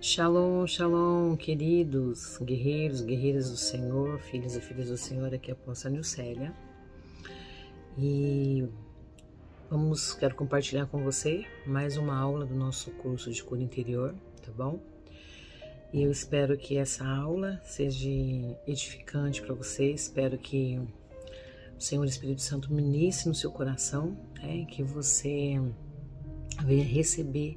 Shalom, shalom, queridos guerreiros, guerreiras do Senhor, filhos e filhas do Senhor, aqui é a Apóstola Nilcélia. E quero compartilhar com você mais uma aula do nosso curso de cura interior, tá bom? E eu espero que essa aula seja edificante para você, espero que o Senhor Espírito Santo ministre no seu coração, que você venha receber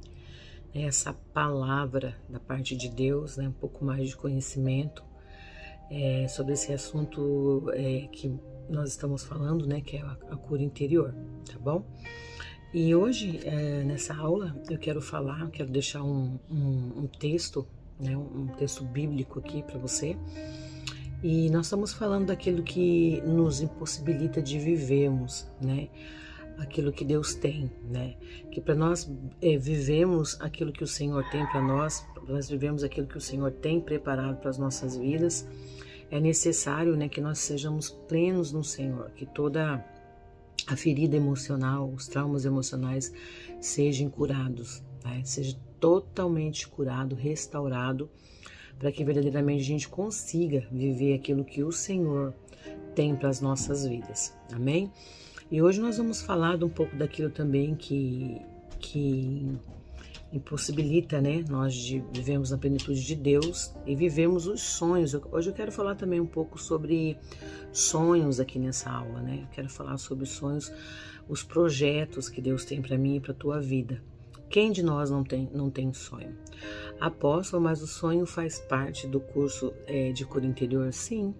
essa palavra da parte de Deus, um pouco mais de conhecimento sobre esse assunto que nós estamos falando, que é a cura interior, tá bom? E hoje, nessa aula, eu quero deixar um texto, um texto bíblico aqui para você. E nós estamos falando daquilo que nos impossibilita de vivermos, aquilo que Deus tem, que para nós vivemos aquilo que o Senhor tem para nós vivemos aquilo que o Senhor tem preparado para as nossas vidas, é necessário, que nós sejamos plenos no Senhor, que toda a ferida emocional, os traumas emocionais sejam curados, seja totalmente curado, restaurado, para que verdadeiramente a gente consiga viver aquilo que o Senhor tem para as nossas vidas, amém? E hoje nós vamos falar um pouco daquilo também que impossibilita, nós de vivemos na plenitude de Deus e vivemos os sonhos. Hoje eu quero falar também um pouco sobre sonhos aqui nessa aula, Eu quero falar sobre os sonhos, os projetos que Deus tem para mim e para a tua vida. Quem de nós não tem sonho? Apóstolo, mas o sonho faz parte do curso de cura interior? Sim.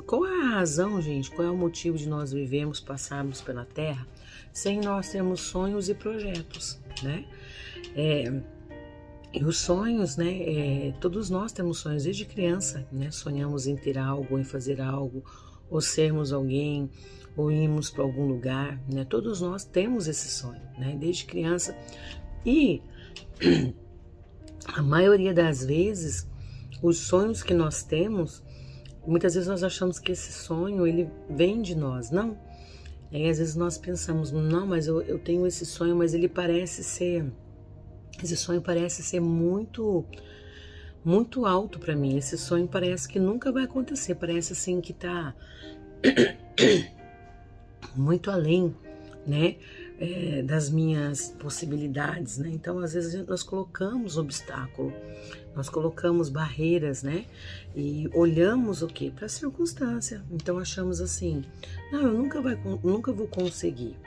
Qual é a razão, gente? Qual é o motivo de nós vivermos, passarmos pela Terra sem nós termos sonhos e projetos, E os sonhos, todos nós temos sonhos desde criança, Sonhamos em ter algo, em fazer algo, ou sermos alguém, ou irmos para algum lugar, Todos nós temos esse sonho, Desde criança. E a maioria das vezes, os sonhos que nós temos, muitas vezes nós achamos que esse sonho, ele vem de nós, não. Às vezes nós pensamos, não, mas eu tenho esse sonho, mas esse sonho parece ser muito, muito alto para mim. Esse sonho parece que nunca vai acontecer, parece assim que está muito além, das minhas possibilidades, Então, às vezes nós colocamos obstáculo, nós colocamos barreiras, E olhamos o quê? Para a circunstância. Então achamos assim, não, eu nunca vou conseguir,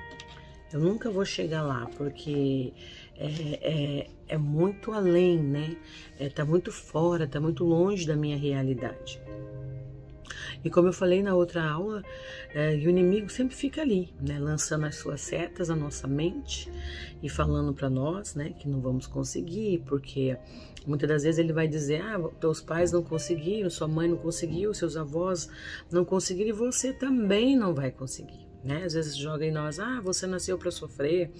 eu nunca vou chegar lá, porque é muito além, Tá muito fora, tá muito longe da minha realidade. E como eu falei na outra aula, o inimigo sempre fica ali, lançando as suas setas na nossa mente e falando para nós, que não vamos conseguir, porque muitas das vezes ele vai dizer, teus pais não conseguiram, sua mãe não conseguiu, seus avós não conseguiram e você também não vai conseguir, Às vezes joga em nós, você nasceu para sofrer,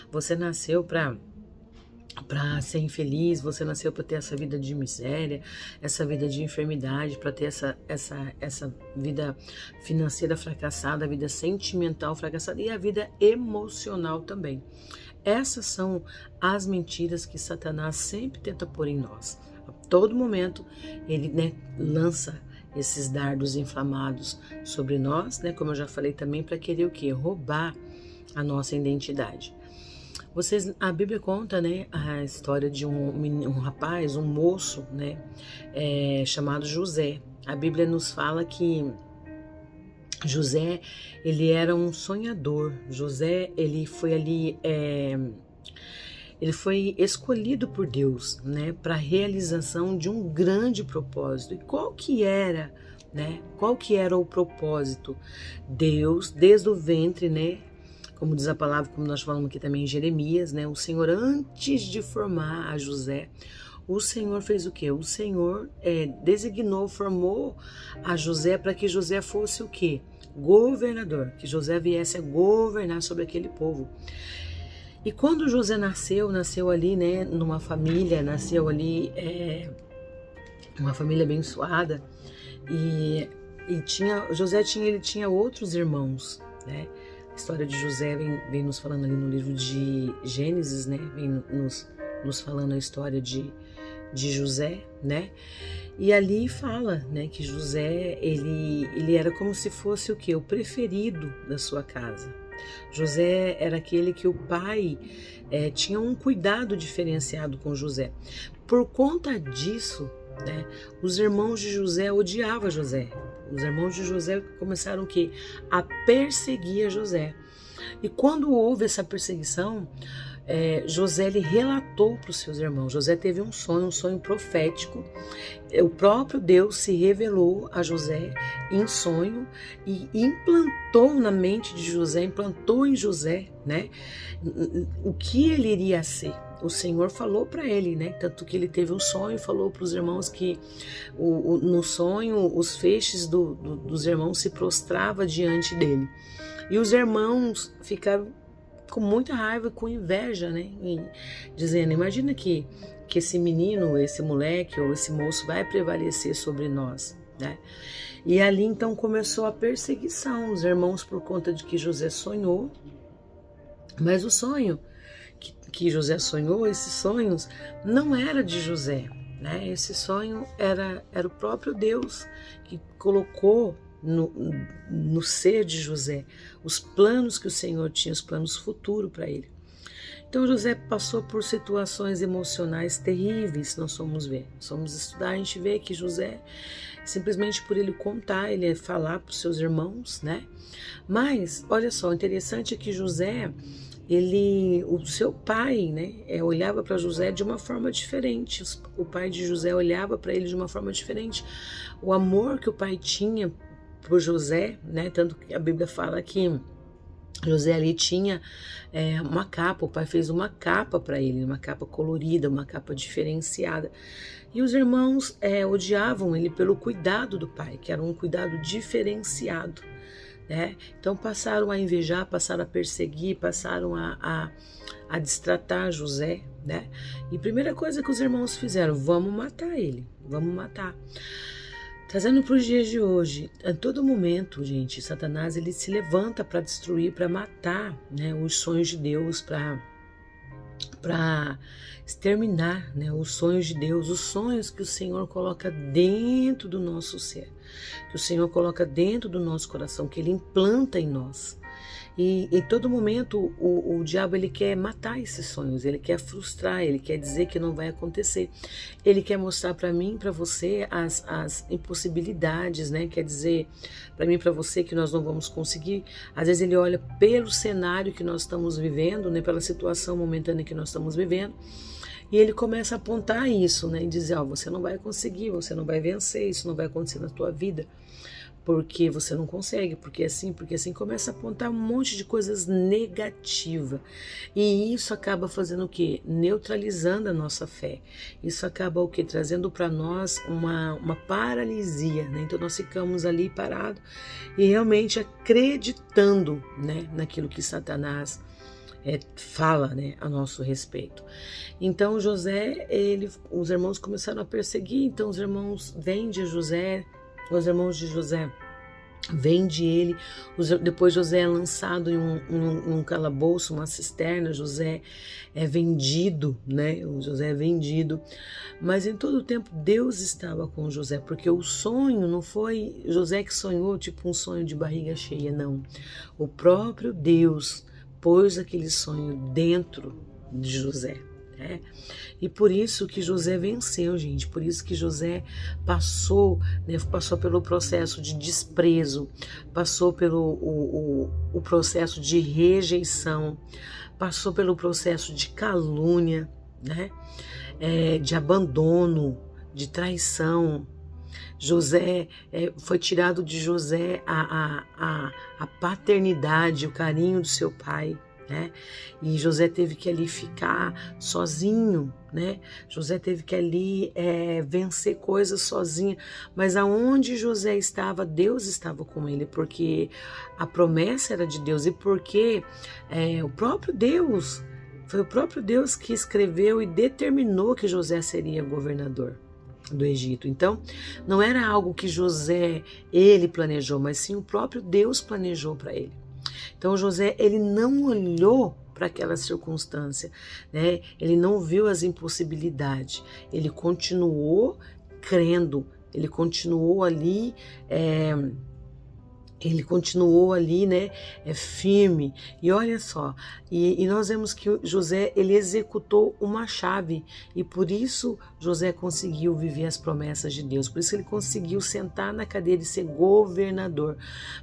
você nasceu para ser infeliz, você nasceu para ter essa vida de miséria, essa vida de enfermidade, para ter essa vida financeira fracassada, a vida sentimental fracassada e a vida emocional também. Essas são as mentiras que Satanás sempre tenta pôr em nós. A todo momento ele lança esses dardos inflamados sobre nós, como eu já falei também, para querer o quê? Roubar a nossa identidade. A Bíblia conta, a história de um rapaz, um moço, chamado José. A Bíblia nos fala que José, ele era um sonhador. José, ele foi escolhido por Deus, para a realização de um grande propósito. E qual que era o propósito? Deus, desde o ventre, como diz a palavra, como nós falamos aqui também em Jeremias, o Senhor, antes de formar a José, o Senhor fez o quê? O Senhor formou a José para que José fosse o quê? Governador, que José viesse a governar sobre aquele povo. E quando José nasceu ali, numa família, uma família abençoada, e José tinha outros irmãos, A história de José vem nos falando ali no livro de Gênesis, vem nos falando a história de de José, né? E ali fala, né, que José, ele era como se fosse o quê? O preferido da sua casa. José era aquele que o pai tinha um cuidado diferenciado com José. Por conta disso, né, os irmãos de José odiavam José. Os irmãos de José começaram o quê? A perseguir José. E quando houve essa perseguição, José ele relatou para os seus irmãos. José teve um sonho profético. O próprio Deus se revelou a José em sonho e implantou na mente de José, implantou em José, né, o que ele iria ser. O Senhor falou para ele, né? Tanto que ele teve um sonho e falou para os irmãos que no sonho os feixes dos irmãos se prostravam diante dele. E os irmãos ficaram com muita raiva, com inveja, né? E dizendo, imagina que esse menino, esse moleque ou esse moço vai prevalecer sobre nós, né? E ali então começou a perseguição, os irmãos, por conta de que José sonhou, mas o sonho que José sonhou, esses sonhos não era de José, né? Esse sonho era o próprio Deus que colocou no ser de José os planos que o Senhor tinha, os planos futuros para ele. Então José passou por situações emocionais terríveis. Nós somos estudar, a gente vê que José, simplesmente por ele contar, ele ia falar para os seus irmãos, né? Mas olha só, o interessante é que José, o seu pai, né, olhava para José de uma forma diferente. O pai de José olhava para ele de uma forma diferente. O amor que o pai tinha por José, né, tanto que a Bíblia fala que José ali tinha uma capa, o pai fez uma capa para ele, uma capa colorida, uma capa diferenciada. E os irmãos odiavam ele pelo cuidado do pai, que era um cuidado diferenciado. Né? Então passaram a invejar, passaram a perseguir, passaram a destratar José, né? E a primeira coisa que os irmãos fizeram, vamos matar ele, vamos matar. Trazendo para os dias de hoje, a todo momento, gente, Satanás ele se levanta para destruir, para matar, né, os sonhos de Deus, para exterminar, né, os sonhos de Deus, os sonhos que o Senhor coloca dentro do nosso ser, que o Senhor coloca dentro do nosso coração, que Ele implanta em nós. E em todo momento o diabo ele quer matar esses sonhos, ele quer frustrar, ele quer dizer que não vai acontecer. Ele quer mostrar para mim e para você as impossibilidades, né? Quer dizer para mim e para você que nós não vamos conseguir. Às vezes ele olha pelo cenário que nós estamos vivendo, né? Pela situação momentânea que nós estamos vivendo. E ele começa a apontar isso, né? E dizer, você não vai conseguir, você não vai vencer, isso não vai acontecer na tua vida. Porque você não consegue, porque assim, começa a apontar um monte de coisas negativas. E isso acaba fazendo o quê? Neutralizando a nossa fé. Isso acaba o quê? Trazendo para nós uma paralisia, né? Então nós ficamos ali parados e realmente acreditando, né, naquilo que Satanás fala, né, a nosso respeito. Então José, os irmãos começaram a perseguir, então os irmãos vendem José, os irmãos de José vende ele, depois José é lançado em um calabouço, uma cisterna, José é vendido, né? O José é vendido, mas em todo o tempo Deus estava com José, porque o sonho não foi José que sonhou, tipo um sonho de barriga cheia, não. O próprio Deus pôs aquele sonho dentro de José. E por isso que José venceu, gente, por isso que José passou pelo processo de desprezo, passou pelo o processo de rejeição, passou pelo processo de calúnia, né? De abandono, de traição. José, foi tirado de José a paternidade, o carinho do seu pai. Né? E José teve que ali ficar sozinho, né? José teve que ali vencer coisas sozinho, mas aonde José estava, Deus estava com ele, porque a promessa era de Deus e porque foi o próprio Deus que escreveu e determinou que José seria governador do Egito. Então, não era algo que José, ele planejou, mas sim o próprio Deus planejou para ele. Então José, ele não olhou para aquela circunstância, né? Ele não viu as impossibilidades, ele continuou crendo, ele continuou ali, né, firme. E olha só, e nós vemos que José, ele executou uma chave, e por isso José conseguiu viver as promessas de Deus, por isso ele conseguiu sentar na cadeira e ser governador,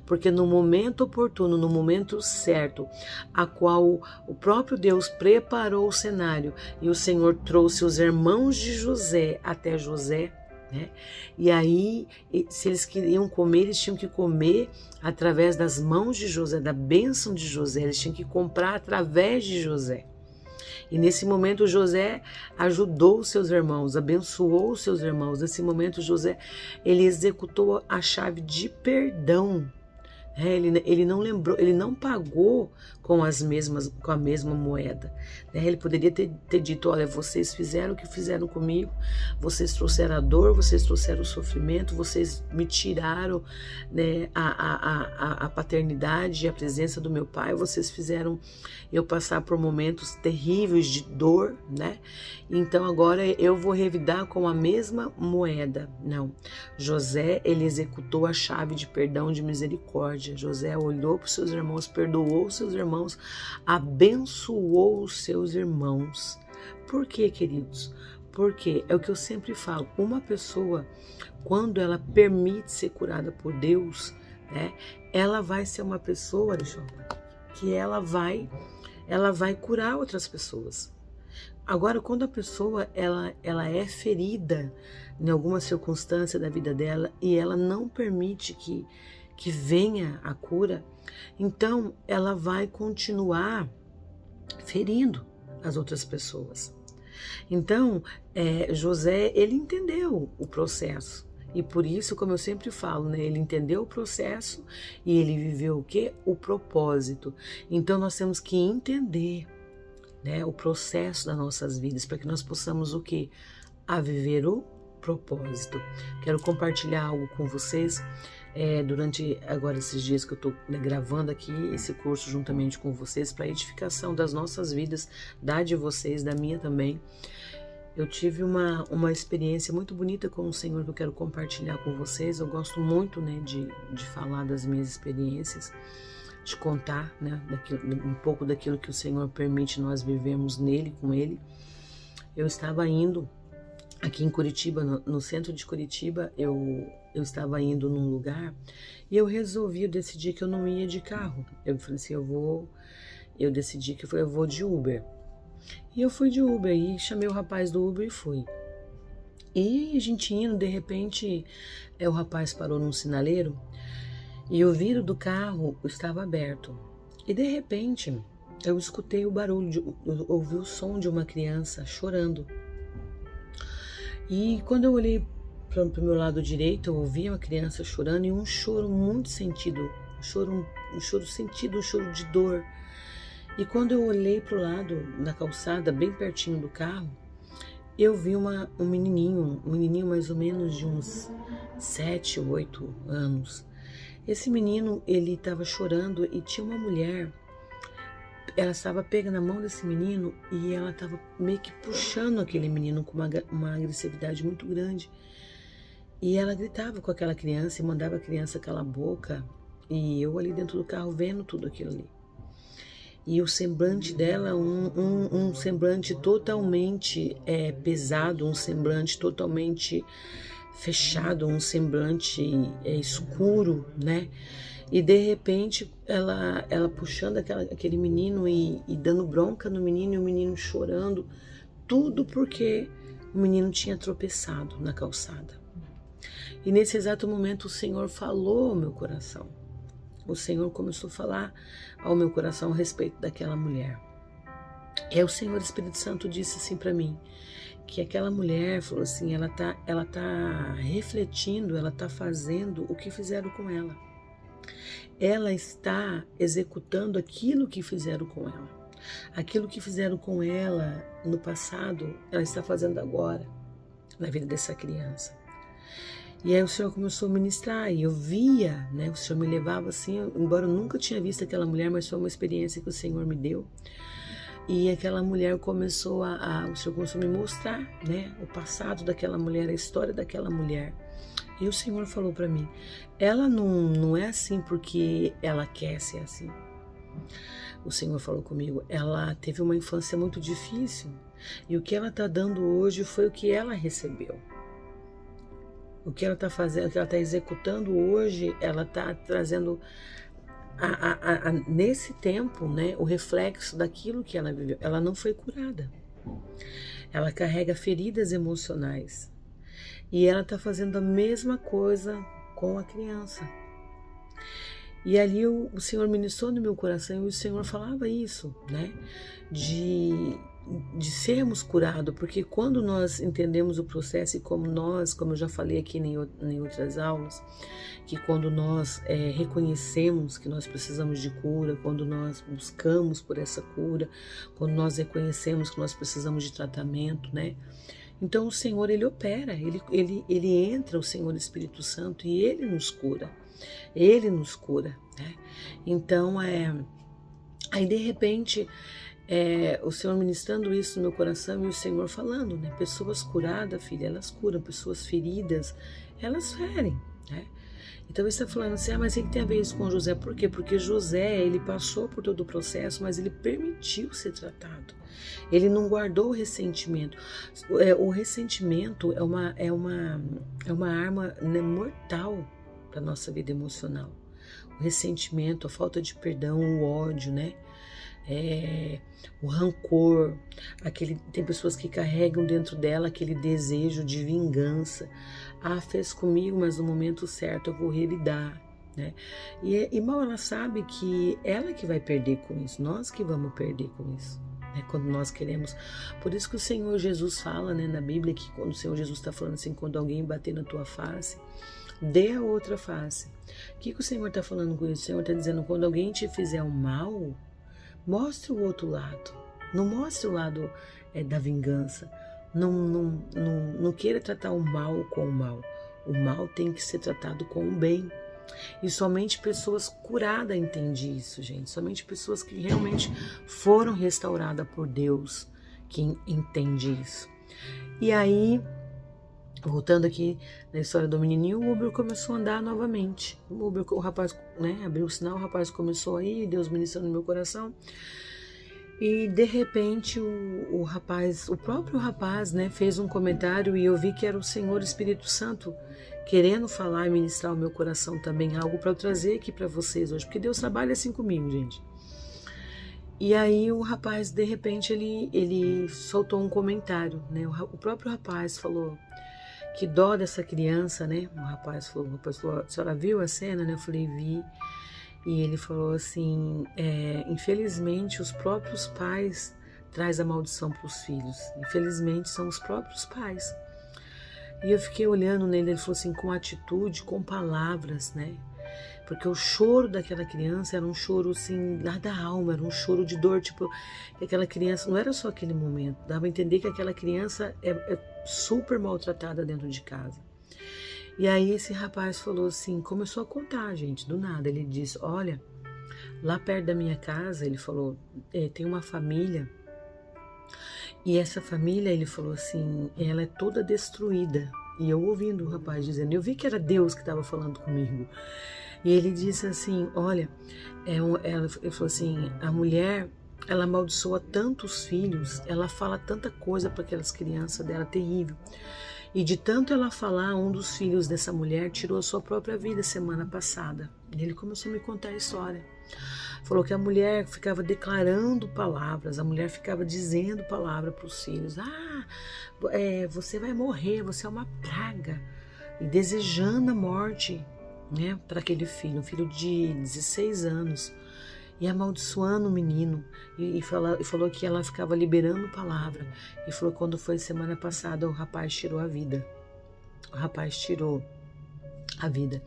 porque no momento oportuno, no momento certo, a qual o próprio Deus preparou o cenário, e o Senhor trouxe os irmãos de José até José, né? E aí, se eles queriam comer, eles tinham que comer através das mãos de José, da bênção de José, eles tinham que comprar através de José. E nesse momento José ajudou os seus irmãos, abençoou os seus irmãos. Nesse momento José, ele executou a chave de perdão. Ele não lembrou, ele não pagou com a mesma moeda. Ele poderia ter dito: olha, vocês fizeram o que fizeram comigo, vocês trouxeram a dor, vocês trouxeram o sofrimento, vocês me tiraram, né, a paternidade e a presença do meu pai, vocês fizeram eu passar por momentos terríveis de dor, né? Então agora eu vou revidar com a mesma moeda. Não. José, ele executou a chave de perdão, de misericórdia. José olhou para os seus irmãos, perdoou os seus irmãos, abençoou os seus irmãos. Por quê, queridos? Porque é o que eu sempre falo, uma pessoa, quando ela permite ser curada por Deus, né, ela vai ser uma pessoa, que ela vai curar outras pessoas. Agora, quando a pessoa ela é ferida em alguma circunstância da vida dela e ela não permite que venha a cura, então ela vai continuar ferindo as outras pessoas. Então, José, ele entendeu o processo. E por isso, como eu sempre falo, né, ele entendeu o processo e ele viveu o quê? O propósito. Então, nós temos que entender, né, o processo das nossas vidas para que nós possamos o quê? A viver o propósito. Quero compartilhar algo com vocês durante agora esses dias que eu estou, né, gravando aqui esse curso juntamente com vocês para edificação das nossas vidas, da de vocês, da minha também. Eu tive uma experiência muito bonita com o Senhor que eu quero compartilhar com vocês. Eu gosto muito, né, de falar das minhas experiências, de contar, né, um pouco daquilo que o Senhor permite nós vivemos nele, com Ele. Eu estava indo aqui em Curitiba, no centro de Curitiba, eu estava indo num lugar e eu decidi que eu não ia de carro. Eu falei assim, eu decidi que eu vou de Uber. E eu fui de Uber e chamei o rapaz do Uber e fui. E a gente indo, de repente, o rapaz parou num sinaleiro e o vidro do carro estava aberto. E de repente, eu escutei o barulho, ouvi o som de uma criança chorando. E quando eu olhei para o meu lado direito, eu ouvi uma criança chorando e um choro muito sentido, um choro sentido, um choro de dor. E quando eu olhei para o lado da calçada, bem pertinho do carro, eu vi um menininho mais ou menos de uns 7 ou 8 anos. Esse menino, ele estava chorando e tinha uma mulher, ela estava pegando a mão desse menino e ela estava meio que puxando aquele menino com uma agressividade muito grande. E ela gritava com aquela criança e mandava a criança calar a boca. E eu ali dentro do carro vendo tudo aquilo ali. E o semblante dela, um semblante totalmente pesado, um semblante totalmente fechado, um semblante escuro, né? E de repente ela puxando aquele menino e dando bronca no menino e o menino chorando, tudo porque o menino tinha tropeçado na calçada. E nesse exato momento o Senhor falou ao meu coração. O Senhor começou a falar ao meu coração a respeito daquela mulher. E o Senhor Espírito Santo disse assim para mim, que aquela mulher, falou assim, ela tá refletindo, ela tá fazendo o que fizeram com ela. Ela está executando aquilo que fizeram com ela. Aquilo que fizeram com ela no passado, ela está fazendo agora, na vida dessa criança. E aí o Senhor começou a ministrar e eu via, né, o Senhor me levava assim, embora eu nunca tinha visto aquela mulher, mas foi uma experiência que o Senhor me deu. E aquela mulher começou o Senhor começou a me mostrar, né, o passado daquela mulher, a história daquela mulher. E o Senhor falou para mim, ela não é assim porque ela quer ser assim. O Senhor falou comigo, ela teve uma infância muito difícil e o que ela está dando hoje foi o que ela recebeu. O que ela está fazendo, o que ela está executando hoje, ela está trazendo nesse tempo, né, o reflexo daquilo que ela viveu. Ela não foi curada. Ela carrega feridas emocionais. E ela está fazendo a mesma coisa com a criança. E ali o Senhor ministrou no meu coração e o Senhor falava isso, né? De sermos curados, porque quando nós entendemos o processo e como eu já falei aqui em outras aulas, que quando nós reconhecemos que nós precisamos de cura, quando nós buscamos por essa cura, quando nós reconhecemos que nós precisamos de tratamento, né? Então o Senhor, Ele opera, ele entra, o Senhor Espírito Santo, e Ele nos cura. Ele nos cura, né? Então, aí de repente, o Senhor ministrando isso no meu coração e o Senhor falando, né? Pessoas curadas, filha, elas curam. Pessoas feridas, elas ferem, né? Então ele está falando assim, mas ele tem a ver isso com José. Por quê? Porque José, ele passou por todo o processo, mas ele permitiu ser tratado. Ele não guardou o ressentimento. O ressentimento é uma arma, né, mortal para a nossa vida emocional. O ressentimento, a falta de perdão, o ódio, né? O rancor, tem pessoas que carregam dentro dela aquele desejo de vingança. Fez comigo, mas no momento certo eu vou revidar, né? E mal ela sabe que ela que vai perder com isso, nós que vamos perder com isso, né? Quando nós queremos. Por isso que o Senhor Jesus fala, né, na Bíblia, que quando o Senhor Jesus está falando assim, quando alguém bater na tua face, dê a outra face. O que o Senhor está falando com isso? O Senhor está dizendo, quando alguém te fizer um mal, mostre o outro lado. Não mostre o lado da vingança. Não queira tratar o mal com o mal. O mal tem que ser tratado com o bem. E somente pessoas curadas entendem isso, gente. Somente pessoas que realmente foram restauradas por Deus que entendem isso. E aí, voltando aqui na história do menininho, o Uber começou a andar novamente. O rapaz, né, abriu o sinal, o rapaz começou a ir, Deus ministrando no meu coração. E de repente o próprio rapaz, né, fez um comentário e eu vi que era o Senhor Espírito Santo querendo falar e ministrar ao meu coração também, algo para eu trazer aqui para vocês hoje, porque Deus trabalha assim comigo, gente. E aí o rapaz, de repente, ele soltou um comentário, né? O próprio rapaz falou, que dó dessa criança, né? O rapaz falou, a senhora viu a cena, né? Eu falei, vi. E ele falou assim, infelizmente os próprios pais trazem a maldição para os filhos. Infelizmente são os próprios pais. E eu fiquei olhando nele, ele falou assim, com atitude, com palavras, né? Porque o choro daquela criança era um choro assim, lá da alma, era um choro de dor, tipo, que aquela criança, não era só aquele momento, dava a entender que aquela criança é super maltratada dentro de casa. E aí esse rapaz falou assim, começou a contar, gente, do nada, ele disse, olha, lá perto da minha casa, ele falou, tem uma família, e essa família, ele falou assim, ela é toda destruída. E eu ouvindo o rapaz dizendo, eu vi que era Deus que estava falando comigo. E ele disse assim, olha, ele falou assim, a mulher, ela amaldiçoa tantos filhos, ela fala tanta coisa para aquelas crianças dela, terrível. E de tanto ela falar, um dos filhos dessa mulher tirou a sua própria vida semana passada. E ele começou a me contar a história. Falou que a mulher ficava declarando palavras, a mulher ficava dizendo palavras para os filhos. Você vai morrer, você é uma praga. E desejando a morte, né, para aquele filho, um filho de 16 anos. E amaldiçoando o menino. E falou que ela ficava liberando palavra. E falou que quando foi semana passada, o rapaz tirou a vida. O rapaz tirou a vida.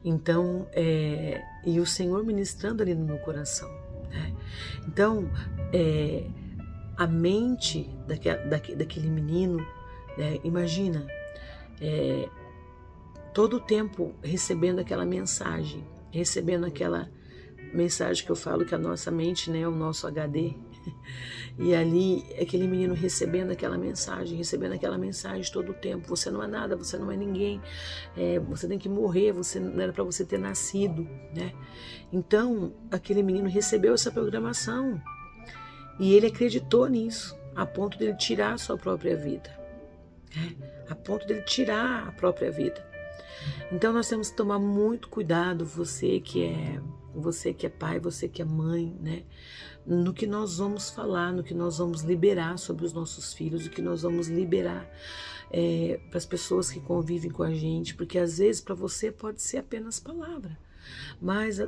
Então, e o Senhor ministrando ali no meu coração, né? Então, a mente daquele menino, né? Imagina, todo o tempo recebendo aquela mensagem que eu falo que a nossa mente, né, é o nosso HD, E ali, aquele menino recebendo aquela mensagem todo o tempo. Você não é nada, você não é ninguém, você tem que morrer, não era para você ter nascido, né? Então, aquele menino recebeu essa programação e ele acreditou nisso, a ponto de ele tirar a sua própria vida, né? A ponto de ele tirar a própria vida. Então, nós temos que tomar muito cuidado, você que é pai, você que é mãe, né? No que nós vamos falar, no que nós vamos liberar sobre os nossos filhos, o que nós vamos liberar para as pessoas que convivem com a gente, porque às vezes para você pode ser apenas palavra, mas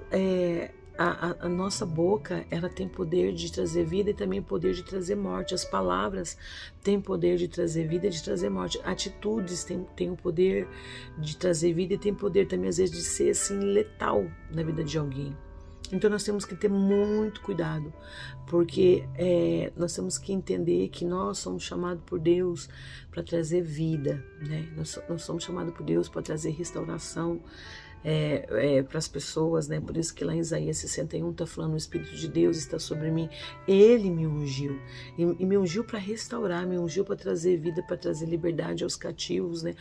a nossa boca, ela tem poder de trazer vida e também poder de trazer morte. As palavras têm poder de trazer vida e de trazer morte. Atitudes têm o poder de trazer vida e tem poder também às vezes de ser assim letal na vida de alguém. Então nós temos que ter muito cuidado, porque nós temos que entender que nós somos chamados por Deus para trazer vida, né? Nós somos chamados por Deus para trazer restauração para as pessoas, né? Por isso que lá em Isaías 61 está falando: o Espírito de Deus está sobre mim, Ele me ungiu, e me ungiu para restaurar, me ungiu para trazer vida, para trazer liberdade aos cativos, né?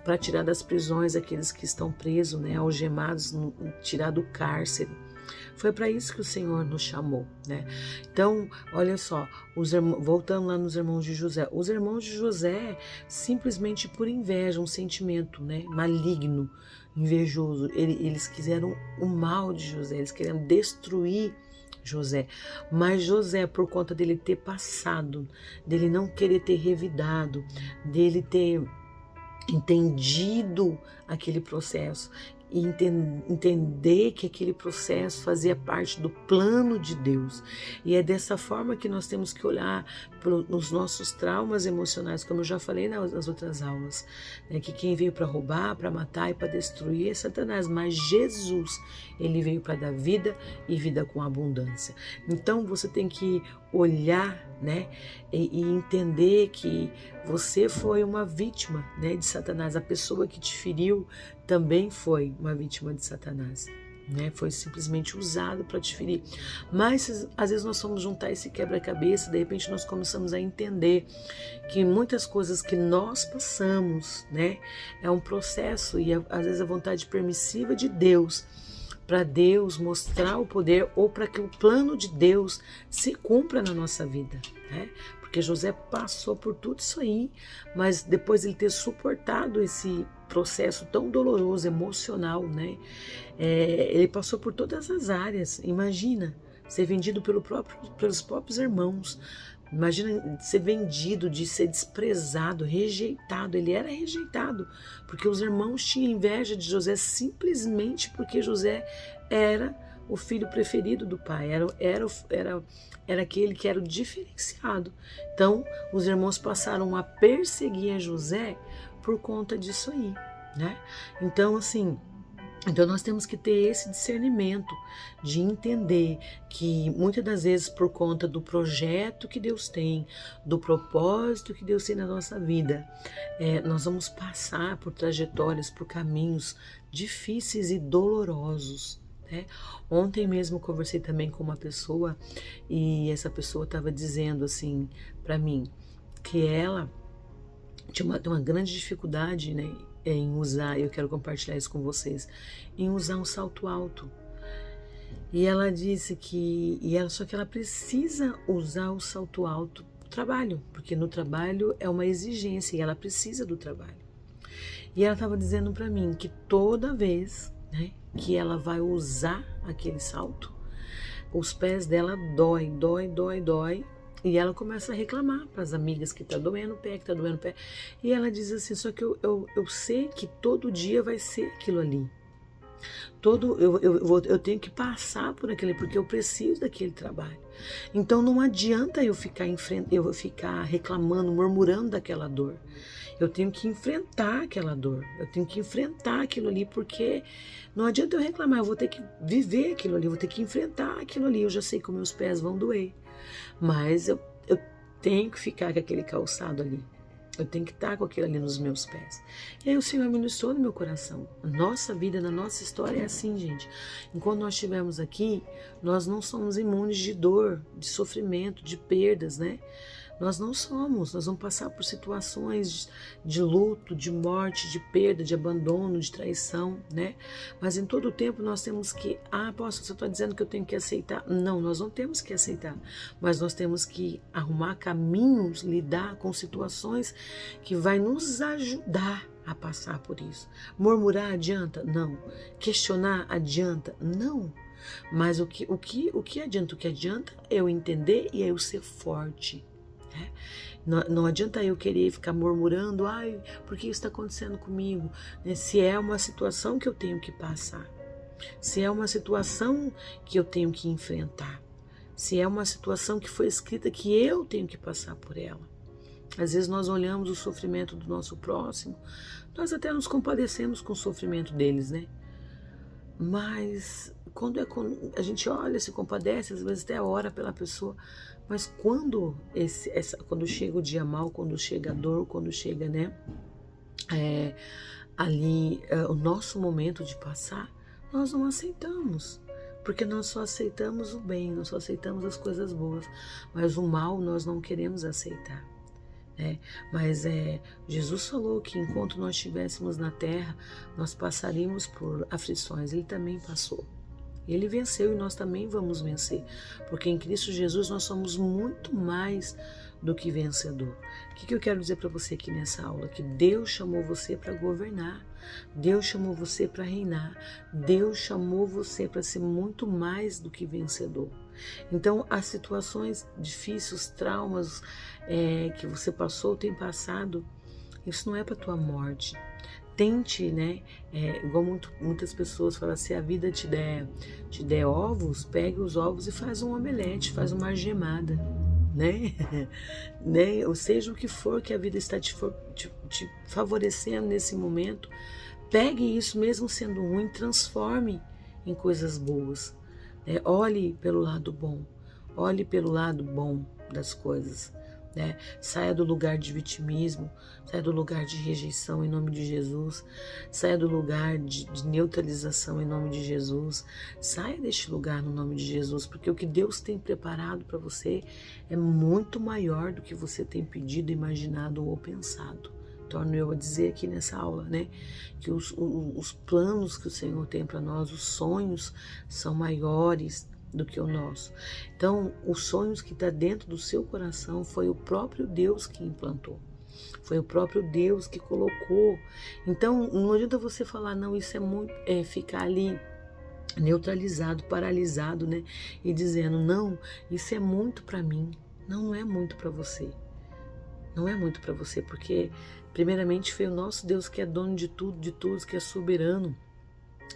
Para tirar das prisões aqueles que estão presos, né? Algemados, tirar do cárcere. Foi para isso que o Senhor nos chamou, né? Então, olha só, voltando lá nos irmãos de José. Os irmãos de José, simplesmente por inveja, um sentimento, né, maligno, invejoso, eles quiseram o mal de José, eles queriam destruir José. Mas José, por conta dele ter passado, dele não querer ter revidado, dele ter entendido aquele processo, e entender que aquele processo fazia parte do plano de Deus. E é dessa forma que nós temos que olhar nos nossos traumas emocionais, como eu já falei nas outras aulas, né? Que quem veio para roubar, para matar e para destruir é Satanás, mas Jesus, ele veio para dar vida e vida com abundância. Então você tem que olhar, né, e entender que você foi uma vítima, né, de Satanás. A pessoa que te feriu também foi uma vítima de Satanás, né? Foi simplesmente usado para te ferir. Mas às vezes nós vamos juntar esse quebra-cabeça, de repente nós começamos a entender que muitas coisas que nós passamos, né, é um processo, e às vezes a vontade permissiva de Deus, para Deus mostrar o poder ou para que o plano de Deus se cumpra na nossa vida, né? Porque José passou por tudo isso aí, mas depois de ele ter suportado esse processo tão doloroso, emocional, né? Ele passou por todas as áreas. Imagina ser vendido pelos próprios irmãos. Imagina ser vendido, de ser desprezado, rejeitado. Ele era rejeitado, porque os irmãos tinham inveja de José simplesmente porque José era o filho preferido do pai, era aquele que era o diferenciado. Então, os irmãos passaram a perseguir José por conta disso aí, né? Então, assim, nós temos que ter esse discernimento de entender que muitas das vezes, por conta do projeto que Deus tem, do propósito que Deus tem na nossa vida, nós vamos passar por trajetórias, por caminhos difíceis e dolorosos, né? Ontem mesmo eu conversei também com uma pessoa e essa pessoa estava dizendo assim para mim que ela tinha uma grande dificuldade, né, em usar, eu quero compartilhar isso com vocês, em usar um salto alto. E ela disse só que ela precisa usar o salto alto no trabalho, porque no trabalho é uma exigência e ela precisa do trabalho. E ela estava dizendo para mim que toda vez, né, que ela vai usar aquele salto, os pés dela dói, e ela começa a reclamar para as amigas que tá doendo o pé, e ela diz assim: só que eu sei que todo dia vai ser aquilo ali, eu tenho que passar por aquele, porque eu preciso daquele trabalho. Então não adianta eu ficar reclamando, murmurando daquela dor. Eu tenho que enfrentar aquela dor, eu tenho que enfrentar aquilo ali, porque não adianta eu reclamar, eu vou ter que viver aquilo ali, eu vou ter que enfrentar aquilo ali. Eu já sei que os meus pés vão doer, mas eu tenho que ficar com aquele calçado ali. Eu tenho que estar com aquilo ali nos meus pés. E aí o Senhor ministrou no meu coração. A nossa vida, na nossa história é assim, gente. Enquanto nós estivermos aqui, nós não somos imunes de dor, de sofrimento, de perdas, né? Nós não somos. Nós vamos passar por situações de luto, de morte, de perda, de abandono, de traição, né? Mas em todo o tempo nós temos que... apóstolo, você está dizendo que eu tenho que aceitar? Não, nós não temos que aceitar. Mas nós temos que arrumar caminhos, lidar com situações que vai nos ajudar a passar por isso. Murmurar adianta? Não. Questionar adianta? Não. Mas o que adianta? O que adianta é eu entender e é eu ser forte. Não adianta eu querer ficar murmurando, por que isso está acontecendo comigo? Se é uma situação que eu tenho que passar, se é uma situação que eu tenho que enfrentar, se é uma situação que foi escrita que eu tenho que passar por ela. Às vezes nós olhamos o sofrimento do nosso próximo, nós até nos compadecemos com o sofrimento deles, né? Mas quando a gente olha, se compadece, às vezes até ora pela pessoa, mas quando chega o dia mal, quando chega a dor, quando chega, né, o nosso momento de passar, nós não aceitamos, porque nós só aceitamos o bem, nós só aceitamos as coisas boas, mas o mal nós não queremos aceitar. Mas Jesus falou que enquanto nós estivéssemos na terra, nós passaríamos por aflições. Ele também passou. Ele venceu e nós também vamos vencer, porque em Cristo Jesus nós somos muito mais do que vencedor. O que eu quero dizer para você aqui nessa aula? Que Deus chamou você para governar, Deus chamou você para reinar, Deus chamou você para ser muito mais do que vencedor. Então, as situações difíceis, os traumas que você passou, tem passado, isso não é para tua morte. Tente, né? Igual muitas pessoas falam, se a vida te der ovos, pegue os ovos e faz um omelete, faz uma algemada, né? Ou seja, o que for que a vida está te favorecendo nesse momento, pegue isso mesmo sendo ruim, transforme em coisas boas. Olhe pelo lado bom, olhe pelo lado bom das coisas. Saia do lugar de vitimismo, saia do lugar de rejeição em nome de Jesus, saia do lugar de neutralização em nome de Jesus, saia deste lugar no nome de Jesus, porque o que Deus tem preparado para você é muito maior do que você tem pedido, imaginado ou pensado. Torno eu a dizer aqui nessa aula, né, que os planos que o Senhor tem para nós, os sonhos são maiores do que o nosso. Então, os sonhos que está dentro do seu coração foi o próprio Deus que implantou. Foi o próprio Deus que colocou. Então, não adianta você falar, não, isso é muito, ficar ali neutralizado, paralisado, né? E dizendo, não, isso é muito para mim. Não, não é muito para você. Não é muito para você, porque primeiramente foi o nosso Deus que é dono de tudo, de todos, que é soberano.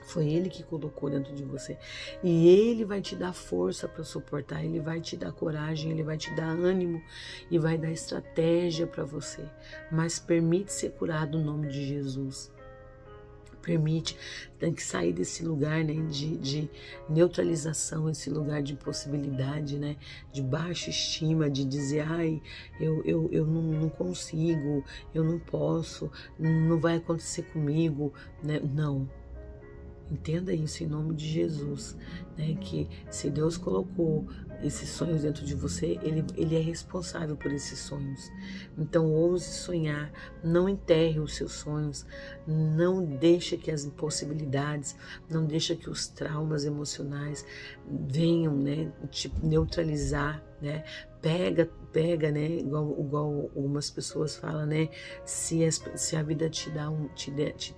Foi Ele que colocou dentro de você. E Ele vai te dar força para suportar, Ele vai te dar coragem, Ele vai te dar ânimo e vai dar estratégia para você. Mas permite ser curado no nome de Jesus. Permite, tem que sair desse lugar, né, de neutralização, esse lugar de impossibilidade, né, de baixa estima, de dizer, eu não consigo, eu não posso, não vai acontecer comigo, né? Não. Entenda isso em nome de Jesus, né? Que se Deus colocou esses sonhos dentro de você, Ele é responsável por esses sonhos. Então ouse sonhar, não enterre os seus sonhos, não deixe que as impossibilidades, não deixe que os traumas emocionais venham, né, te neutralizar, né? Pega, né? Igual algumas pessoas falam, né? Se a vida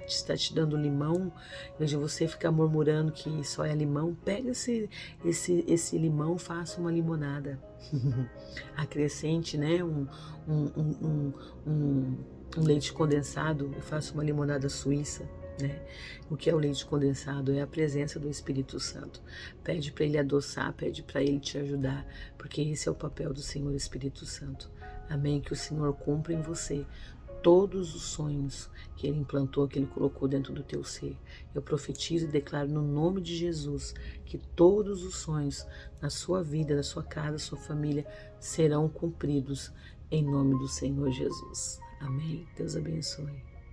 está te dando limão, em vez de você ficar murmurando que só é limão, pega esse limão, faça uma limonada. Acrescente, né? Um leite condensado e faça uma limonada suíça. Né? O que é o leite condensado? É a presença do Espírito Santo. Pede para Ele adoçar, pede para Ele te ajudar, porque esse é o papel do Senhor Espírito Santo. Amém? Que o Senhor cumpra em você todos os sonhos que Ele implantou, que Ele colocou dentro do teu ser. Eu profetizo e declaro no nome de Jesus que todos os sonhos na sua vida, na sua casa, na sua família serão cumpridos em nome do Senhor Jesus. Amém. Deus abençoe.